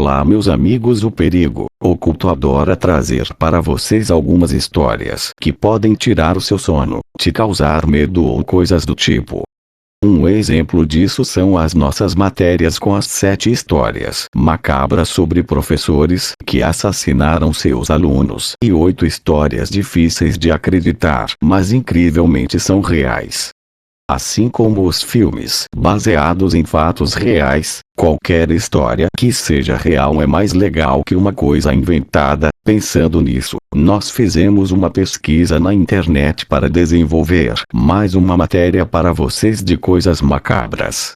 Olá meus amigos, o Perigo Oculto adora trazer para vocês algumas histórias que podem tirar o seu sono, te causar medo ou coisas do tipo. Um exemplo disso são as nossas matérias com as 7 histórias macabras sobre professores que assassinaram seus alunos e 8 histórias difíceis de acreditar, mas incrivelmente são reais. Assim como os filmes baseados em fatos reais, qualquer história que seja real é mais legal que uma coisa inventada. Pensando nisso, nós fizemos uma pesquisa na internet para desenvolver mais uma matéria para vocês de coisas macabras.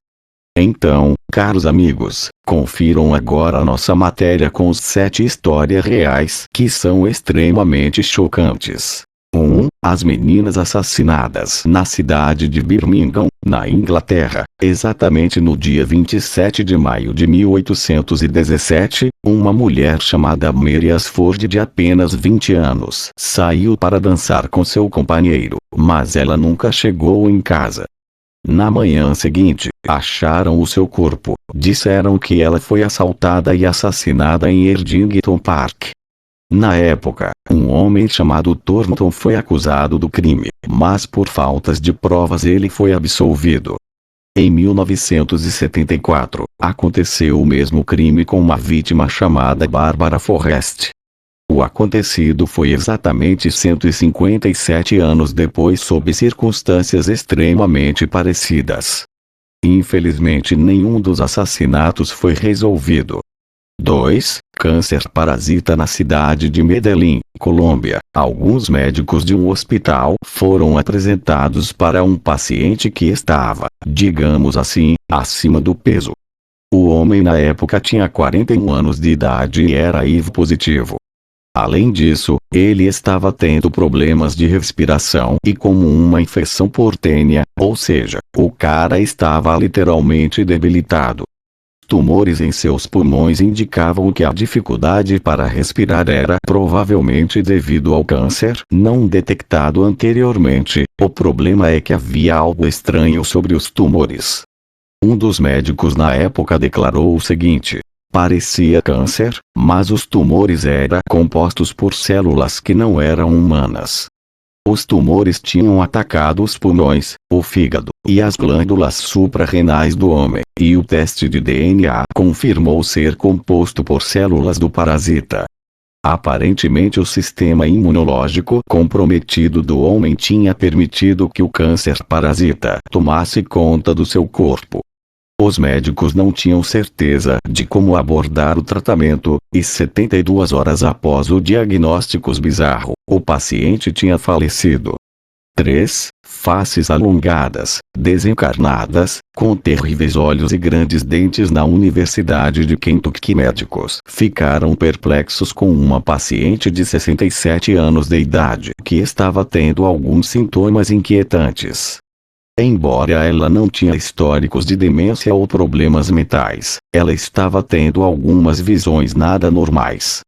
Então, caros amigos, confiram agora a nossa matéria com os 7 histórias reais que são extremamente chocantes. 1. As meninas assassinadas na cidade de Birmingham, na Inglaterra, exatamente no dia 27 de maio de 1817, uma mulher chamada Mary Ashford de apenas 20 anos saiu para dançar com seu companheiro, mas ela nunca chegou em casa. Na manhã seguinte, acharam o seu corpo. Disseram que ela foi assaltada e assassinada em Erdington Park. Na época, um homem chamado Thornton foi acusado do crime, mas por faltas de provas ele foi absolvido. Em 1974, aconteceu o mesmo crime com uma vítima chamada Barbara Forrest. O acontecido foi exatamente 157 anos depois sob circunstâncias extremamente parecidas. Infelizmente nenhum dos assassinatos foi resolvido. 2. Câncer parasita na cidade de Medellín, Colômbia. Alguns médicos de um hospital foram apresentados para um paciente que estava, digamos assim, acima do peso. O homem na época tinha 41 anos de idade e era HIV positivo. Além disso, ele estava tendo problemas de respiração e como uma infecção portênia, ou seja, o cara estava literalmente debilitado. Tumores em seus pulmões indicavam que a dificuldade para respirar era provavelmente devido ao câncer não detectado anteriormente. O problema é que havia algo estranho sobre os tumores. Um dos médicos na época declarou o seguinte: parecia câncer, mas os tumores eram compostos por células que não eram humanas. Os tumores tinham atacado os pulmões, o fígado, e as glândulas suprarrenais do homem, e o teste de DNA confirmou ser composto por células do parasita. Aparentemente o sistema imunológico comprometido do homem tinha permitido que o câncer parasita tomasse conta do seu corpo. Os médicos não tinham certeza de como abordar o tratamento, e 72 horas após o diagnóstico bizarro, o paciente tinha falecido. 3. Faces alongadas, desencarnadas, com terríveis olhos e grandes dentes. Na Universidade de Kentucky, médicos ficaram perplexos com uma paciente de 67 anos de idade que estava tendo alguns sintomas inquietantes. Embora ela não tinha históricos de demência ou problemas mentais, ela estava tendo algumas visões nada normais.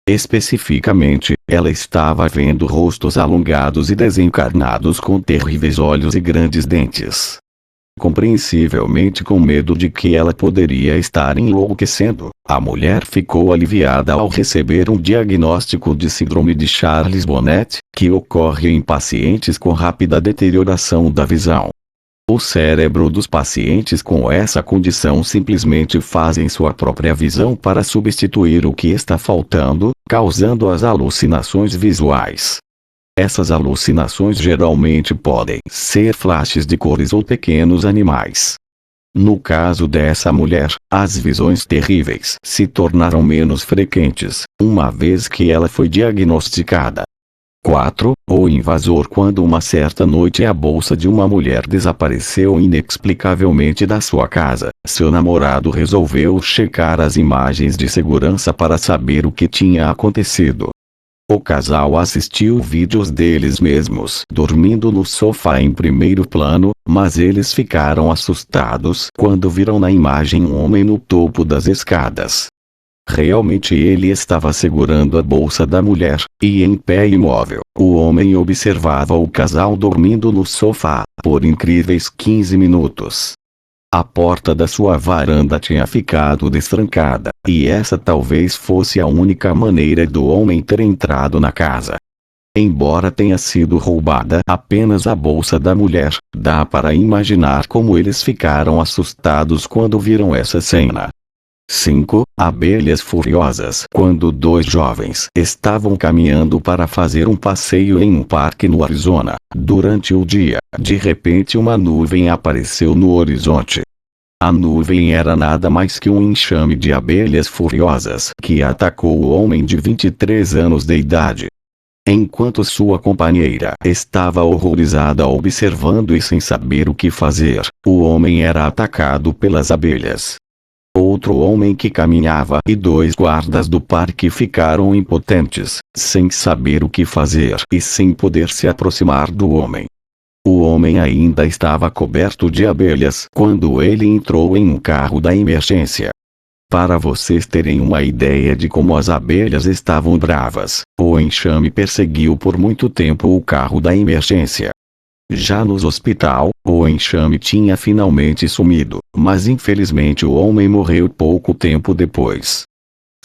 Especificamente, ela estava vendo rostos alongados e desencarnados com terríveis olhos e grandes dentes. Compreensivelmente com medo de que ela poderia estar enlouquecendo, a mulher ficou aliviada ao receber um diagnóstico de síndrome de Charles-Bonnet, que ocorre em pacientes com rápida deterioração da visão. O cérebro dos pacientes com essa condição simplesmente fazem sua própria visão para substituir o que está faltando, causando as alucinações visuais. Essas alucinações geralmente podem ser flashes de cores ou pequenos animais. No caso dessa mulher, as visões terríveis se tornaram menos frequentes, uma vez que ela foi diagnosticada. 4. O invasor. Quando uma certa noite a bolsa de uma mulher desapareceu inexplicavelmente da sua casa, seu namorado resolveu checar as imagens de segurança para saber o que tinha acontecido. O casal assistiu vídeos deles mesmos dormindo no sofá em primeiro plano, mas eles ficaram assustados quando viram na imagem um homem no topo das escadas. Realmente ele estava segurando a bolsa da mulher, e em pé imóvel, o homem observava o casal dormindo no sofá, por incríveis 15 minutos. A porta da sua varanda tinha ficado destrancada, e essa talvez fosse a única maneira do homem ter entrado na casa. Embora tenha sido roubada apenas a bolsa da mulher, dá para imaginar como eles ficaram assustados quando viram essa cena. 5. Abelhas furiosas. Quando dois jovens estavam caminhando para fazer um passeio em um parque no Arizona, durante o dia, de repente uma nuvem apareceu no horizonte. A nuvem era nada mais que um enxame de abelhas furiosas que atacou o homem de 23 anos de idade. Enquanto sua companheira estava horrorizada observando e sem saber o que fazer, o homem era atacado pelas abelhas. Outro homem que caminhava e dois guardas do parque ficaram impotentes, sem saber o que fazer e sem poder se aproximar do homem. O homem ainda estava coberto de abelhas quando ele entrou em um carro da emergência. Para vocês terem uma ideia de como as abelhas estavam bravas, o enxame perseguiu por muito tempo o carro da emergência. Já no hospital, o enxame tinha finalmente sumido, mas infelizmente o homem morreu pouco tempo depois.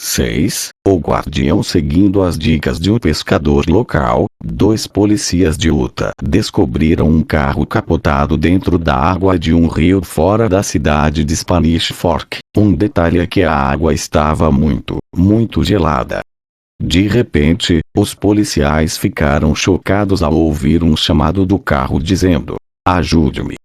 6. O guardião. Seguindo as dicas de um pescador local, dois policias de Utah descobriram um carro capotado dentro da água de um rio fora da cidade de Spanish Fork. Um detalhe é que a água estava muito gelada. De repente, os policiais ficaram chocados ao ouvir um chamado do carro dizendo: "Ajude-me!"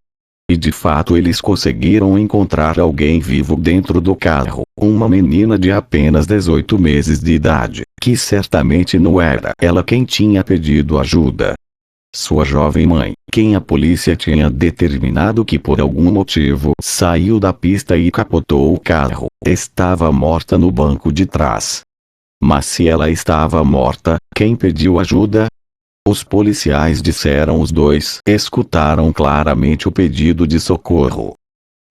E de fato eles conseguiram encontrar alguém vivo dentro do carro, uma menina de apenas 18 meses de idade, que certamente não era ela quem tinha pedido ajuda. Sua jovem mãe, quem a polícia tinha determinado que por algum motivo saiu da pista e capotou o carro, estava morta no banco de trás. Mas se ela estava morta, quem pediu ajuda? Os policiais disseram os dois escutaram claramente o pedido de socorro.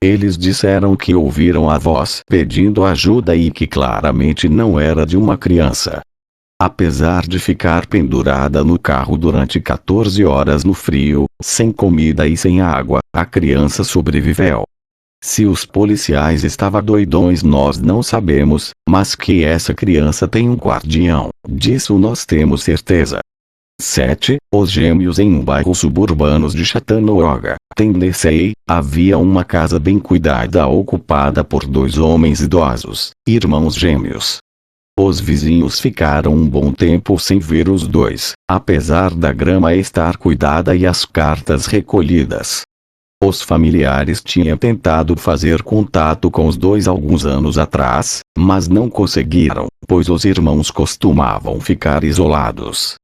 Eles disseram que ouviram a voz pedindo ajuda e que claramente não era de uma criança. Apesar de ficar pendurada no carro durante 14 horas no frio, sem comida e sem água, a criança sobreviveu. Se os policiais estavam doidões nós não sabemos, mas que essa criança tem um guardião, disso nós temos certeza. 7. Os gêmeos. Em um bairro suburbano de Chattanooga, Tennessee, havia uma casa bem cuidada ocupada por dois homens idosos, irmãos gêmeos. Os vizinhos ficaram um bom tempo sem ver os dois, apesar da grama estar cuidada e as cartas recolhidas. Os familiares tinham tentado fazer contato com os dois alguns anos atrás, mas não conseguiram, pois os irmãos costumavam ficar isolados.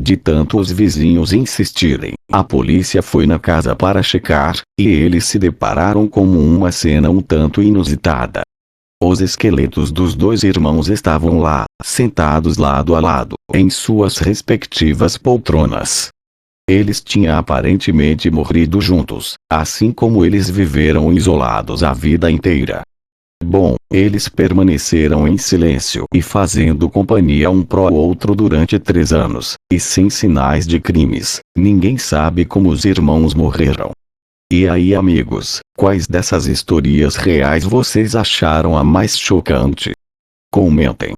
De tanto os vizinhos insistirem, a polícia foi na casa para checar, e eles se depararam com uma cena um tanto inusitada. Os esqueletos dos dois irmãos estavam lá, sentados lado a lado, em suas respectivas poltronas. Eles tinham aparentemente morrido juntos, assim como eles viveram isolados a vida inteira. Bom, eles permaneceram em silêncio e fazendo companhia um pro outro durante 3 anos, e sem sinais de crimes. Ninguém sabe como os irmãos morreram. E aí, amigos, quais dessas histórias reais vocês acharam a mais chocante? Comentem.